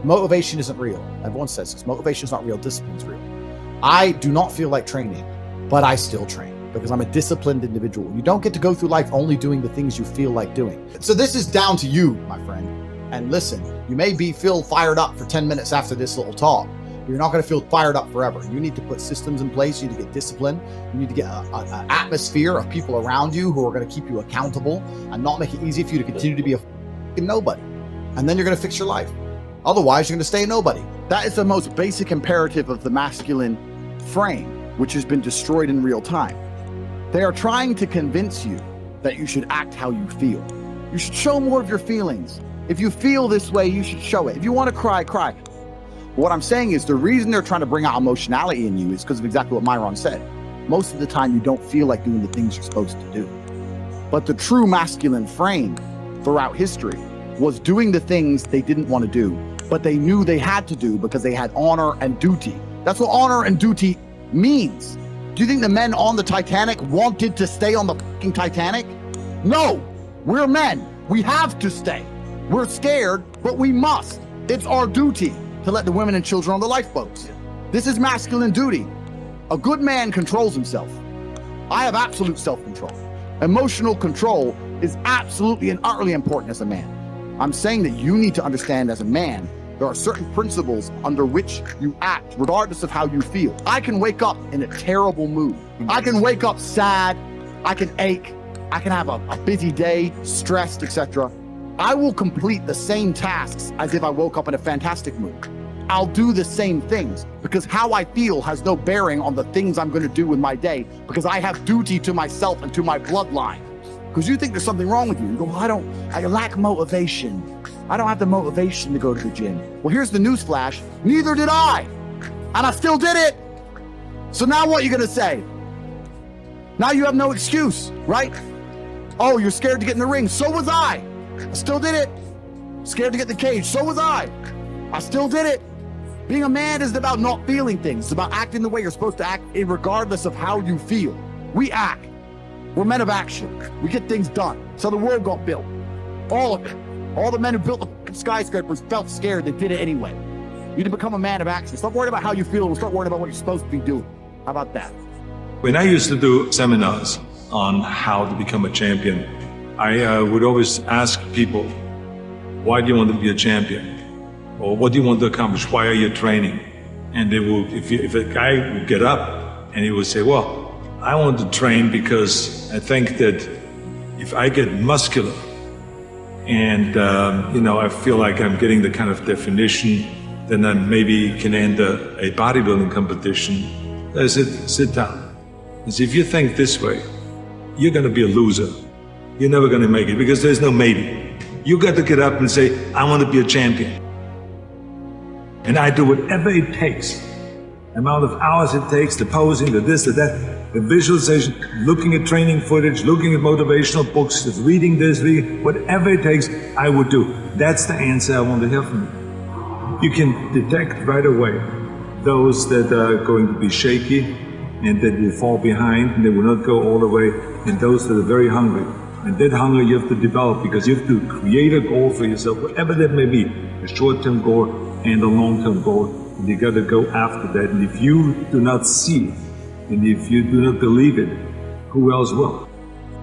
Motivation isn't real. Everyone says this. Motivation is not real. Discipline is real. I do not feel like training, but I still train because I'm a disciplined individual. You don't get to go through life only doing the things you feel like doing. So this is down to you, my friend. And listen, you may feel fired up for 10 minutes after this little talk. You're not going to feel fired up forever. You need to put systems in place. You need to get discipline. You need to get an atmosphere of people around you who are going to keep you accountable and not make it easy for you to continue to be a fucking nobody. And then you're going to fix your life. Otherwise, you're going to stay a nobody. That is the most basic imperative of the masculine frame, which has been destroyed in real time. They are trying to convince you that you should act how you feel. You should show more of your feelings. If you feel this way, you should show it. If you want to cry, cry. What I'm saying is the reason they're trying to bring out emotionality in you is because of exactly what Myron said. Most of the time, you don't feel like doing the things you're supposed to do. But the true masculine frame throughout history was doing the things they didn't want to do, but they knew they had to do because they had honor and duty. That's what honor and duty means. Do you think the men on the Titanic wanted to stay on the fucking Titanic? No, we're men. We have to stay. We're scared, but we must. It's our duty to let the women and children on the lifeboats. This is masculine duty. A good man controls himself. I have absolute self-control. Emotional control is absolutely and utterly important as a man. I'm saying that you need to understand as a man, there are certain principles under which you act, regardless of how you feel. I can wake up in a terrible mood. I can wake up sad. I can ache. I can have a busy day, stressed, etc. I will complete the same tasks as if I woke up in a fantastic mood. I'll do the same things because how I feel has no bearing on the things I'm going to do with my day because I have duty to myself and to my bloodline. Because you think there's something wrong with you. You go, well, I lack motivation. I don't have the motivation to go to the gym. Well, here's the news flash. Neither did I. And I still did it. So now what are you going to say? Now you have no excuse, right? Oh, you're scared to get in the ring. So was I. I still did it. Scared to get in the cage. So was I. I still did it. Being a man isn't about not feeling things. It's about acting the way you're supposed to act regardless of how you feel. We act. We're men of action. We get things done. So the world got built. All of it. All the men who built the skyscrapers felt scared. They did it anyway. You need to become a man of action. Stop worrying about how you feel and start worrying about what you're supposed to be doing. How about that? When I used to do seminars on how to become a champion, I would always ask people, why do you want to be a champion? Or what do you want to accomplish? Why are you training? And they will, if a guy would get up and he would say, well, I want to train because I think that if I get muscular and I feel like I'm getting the kind of definition, then I maybe can enter a bodybuilding competition. I said, sit down. I said, if you think this way, you're going to be a loser. You're never going to make it because there's no maybe. You got to get up and say, I want to be a champion. And I do whatever it takes. The amount of hours it takes, the posing, the this, the that, the visualization, looking at training footage, looking at motivational books, reading this, whatever it takes, I would do. That's the answer I want to hear from you. You can detect right away those that are going to be shaky and that will fall behind and they will not go all the way, and those that are very hungry. And that hunger you have to develop because you have to create a goal for yourself, whatever that may be, a short-term goal and a long-term goal. And you got to go after that. And if you do not see it, and if you do not believe it, who else will?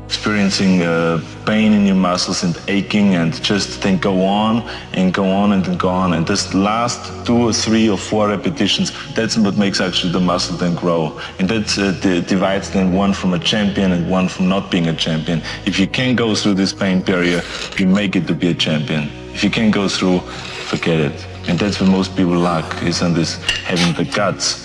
Experiencing pain in your muscles and aching and just then go on and go on and then go on. And this last 2 or 3 or 4 repetitions, that's what makes actually the muscle then grow. And that divides then one from a champion and one from not being a champion. If you can go through this pain barrier, you make it to be a champion. If you can't go through, forget it. And that's what most people lack, is on this having the guts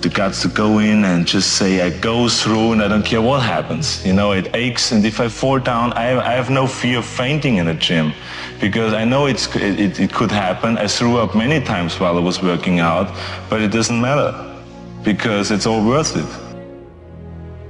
to go in and just say, I go through and I don't care what happens. You know, it aches, and if I fall down, I have no fear of fainting in a gym because I know it could happen. I threw up many times while I was working out, but it doesn't matter because it's all worth it.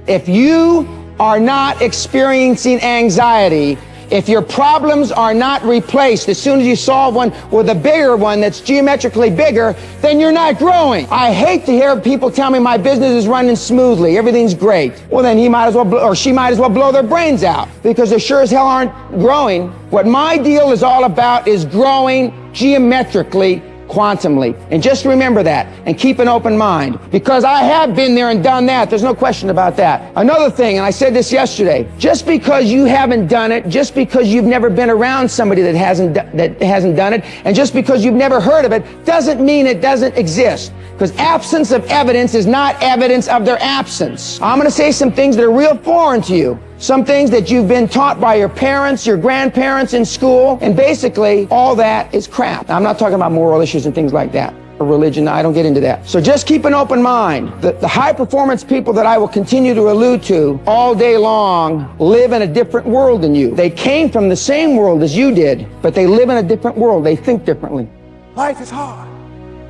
If you are not experiencing anxiety, If your problems are not replaced as soon as you solve one with a bigger one that's geometrically bigger, then you're not growing. I hate to hear people tell me my business is running smoothly, everything's great. Well, then he might as well, or she might as well blow their brains out, because they sure as hell aren't growing. What my deal is all about is growing geometrically, quantumly. And just remember that, and keep an open mind, because I have been there and done that. There's no question about that. Another thing, and I said this yesterday, just because you haven't done it, just because you've never been around somebody that hasn't done it, and just because you've never heard of it, doesn't mean it doesn't exist. Because absence of evidence is not evidence of their absence. I'm going to say some things that are real foreign to you. Some things that you've been taught by your parents, your grandparents in school, and basically all that is crap. Now, I'm not talking about moral issues and things like that, or religion. I don't get into that. So just keep an open mind. The high performance people that I will continue to allude to all day long live in a different world than you. They came from the same world as you did, but they live in a different world. They think differently. Life is hard.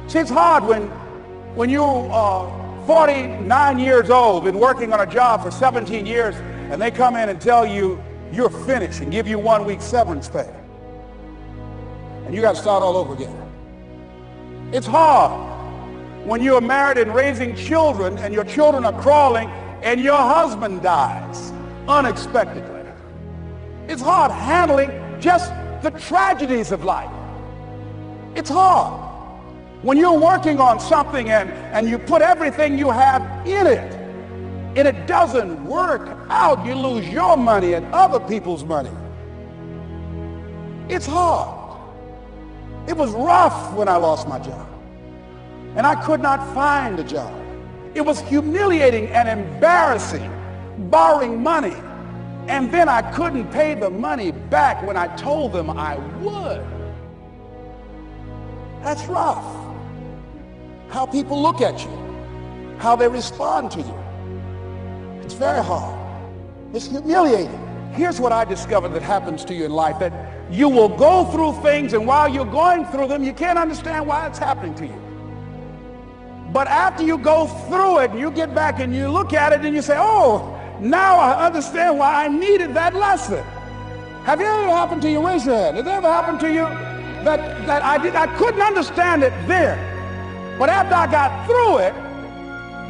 See, it's hard when you're 49 years old, been working on a job for 17 years, and they come in and tell you you're finished and give you 1 week severance pay. And you got to start all over again. It's hard when you're married and raising children and your children are crawling and your husband dies unexpectedly. It's hard handling just the tragedies of life. It's hard when you're working on something and you put everything you have in it, and it doesn't work out. You lose your money and other people's money. It's hard. It was rough when I lost my job, and I could not find a job. It was humiliating and embarrassing, borrowing money, and then I couldn't pay the money back when I told them I would. That's rough. How people look at you, how they respond to you. It's very hard. It's humiliating. Here's what I discovered that happens to you in life, that you will go through things, and while you're going through them, you can't understand why it's happening to you. But after you go through it, you get back and you look at it and you say, oh, now I understand why I needed that lesson. Have it ever happened to you? Raise your hand. Has it ever happened to you that I couldn't understand it then, but after I got through it,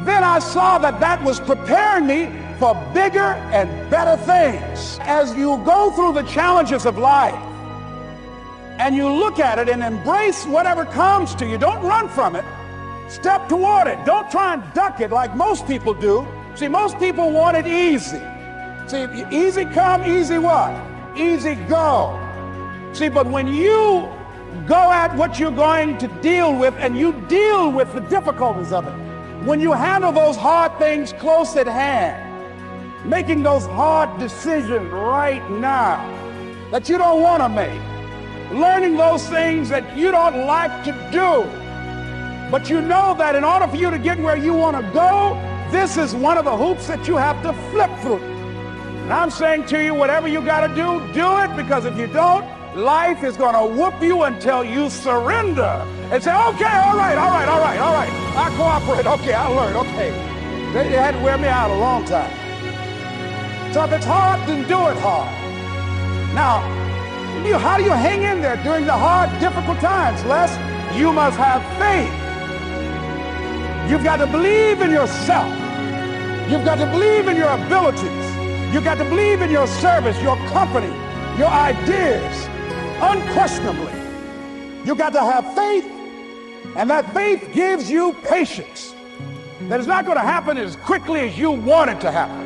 then I saw that was preparing me for bigger and better things. As you go through the challenges of life and you look at it and embrace whatever comes to you, don't run from it. Step toward it. Don't try and duck it like most people do. See, most people want it easy. See, easy come, easy what? Easy go. See, but when you go at what you're going to deal with and you deal with the difficulties of it, when you handle those hard things close at hand, making those hard decisions right now that you don't want to make, learning those things that you don't like to do, but you know that in order for you to get where you want to go, this is one of the hoops that you have to flip through. And I'm saying to you, whatever you got to do it, because if you don't, life is going to whoop you until you surrender and say, okay, all right, I cooperate, okay, I learned, okay. They had to wear me out a long time. So if it's hard, then do it hard. Now, how do you hang in there during the hard, difficult times? Les, you must have faith. You've got to believe in yourself. You've got to believe in your abilities. You've got to believe in your service, your company, your ideas. Unquestionably, you got to have faith, and that faith gives you patience. That it's not going to happen as quickly as you want it to happen.